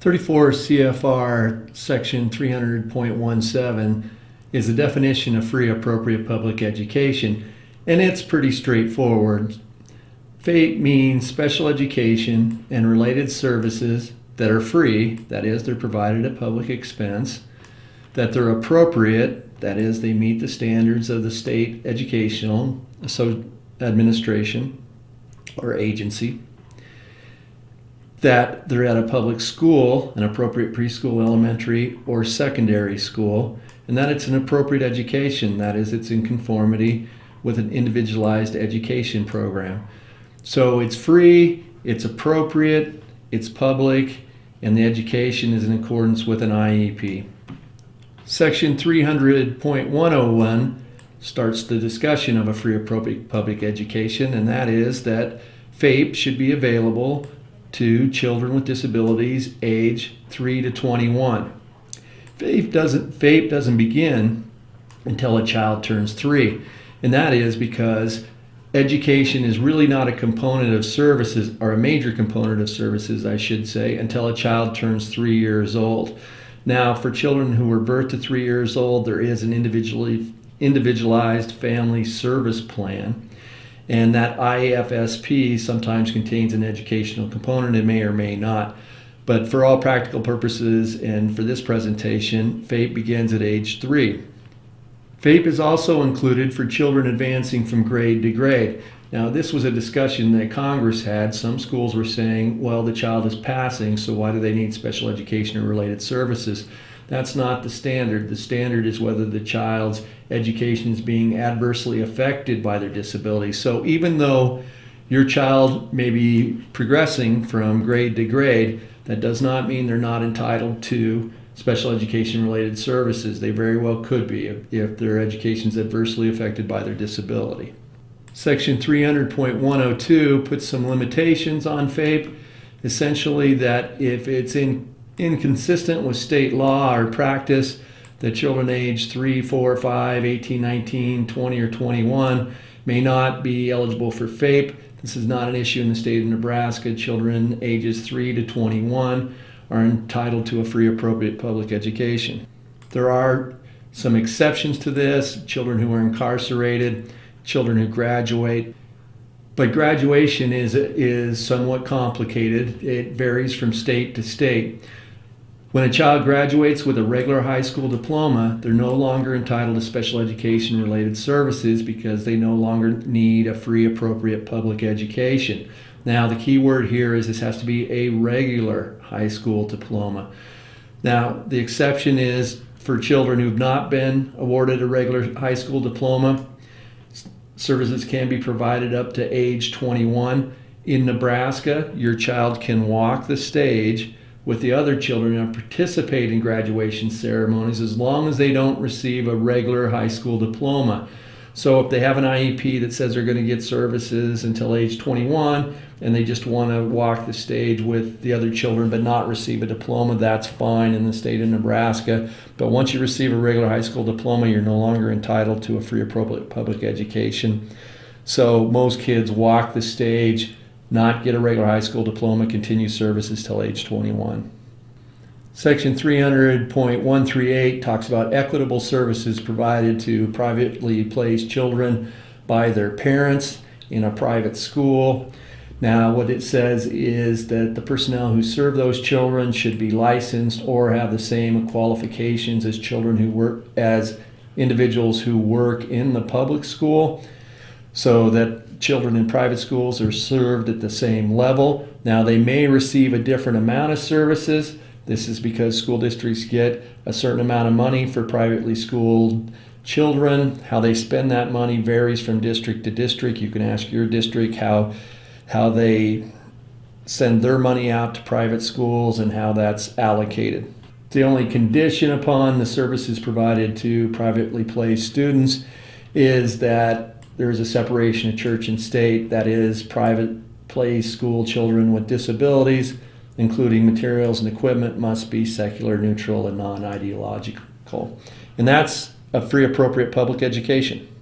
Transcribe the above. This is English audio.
34 CFR section 300.17 is the definition of free appropriate public education, and it's pretty straightforward. FAPE means special education and related services that are free, that is, they're provided at public expense, that they're appropriate, that is, they meet the standards of the state educational administration or agency, that they're at a public school, an appropriate preschool, elementary, or secondary school, and that it's an appropriate education, that is, it's in conformity with an individualized education program. So it's free, it's appropriate, it's public, and the education is in accordance with an IEP. Section 300.101 starts the discussion of a free appropriate public education, and that is that FAPE should be available to children with disabilities age 3 to 21. FAPE doesn't begin until a child turns 3, and that is because education is really not a component of services, or a major component of services, I should say, until a child turns 3 years old. Now, for children who were birthed to 3 years old, there is an individualized family service plan. And that IFSP sometimes contains an educational component. It may or may not. But for all practical purposes and for this presentation, FAPE begins at age 3. FAPE is also included for children advancing from grade to grade. Now, this was a discussion that Congress had. Some schools were saying, well, the child is passing, so why do they need special education or related services? That's not the standard. The standard is whether the child's education is being adversely affected by their disability. So even though your child may be progressing from grade to grade, that does not mean they're not entitled to special education related services. They very well could be if their education is adversely affected by their disability. Section 300.102 puts some limitations on FAPE, essentially that if it's inconsistent with state law or practice, that children age 3, 4, 5, 18, 19, 20, or 21 may not be eligible for FAPE. This is not an issue in the state of Nebraska. Children ages 3 to 21 are entitled to a free appropriate public education. There are some exceptions to this: children who are incarcerated, children who graduate. But graduation is somewhat complicated. It varies from state to state. When a child graduates with a regular high school diploma, they're no longer entitled to special education related services because they no longer need a free appropriate public education. Now, the key word here is this has to be a regular high school diploma. Now, the exception is for children who've not been awarded a regular high school diploma. Services can be provided up to age 21. In Nebraska, your child can walk the stage with the other children and participate in graduation ceremonies as long as they don't receive a regular high school diploma. So if they have an IEP that says they're going to get services until age 21 and they just want to walk the stage with the other children but not receive a diploma, that's fine in the state of Nebraska. But once you receive a regular high school diploma, you're no longer entitled to a free appropriate public education. So most kids walk the stage, not get a regular high school diploma, continue services till age 21. Section 300.138 talks about equitable services provided to privately placed children by their parents in a private school. Now, what it says is that the personnel who serve those children should be licensed or have the same qualifications as children who work as individuals who work in the public school, so that children in private schools are served at the same level. Now, they may receive a different amount of services. This is because school districts get a certain amount of money for privately schooled children. How they spend that money varies from district to district. You can ask your district how they send their money out to private schools and how that's allocated. The only condition upon the services provided to privately placed students is that there is a separation of church and state. That is, private placed school children with disabilities, including materials and equipment, must be secular, neutral, and non-ideological. And that's a free appropriate public education.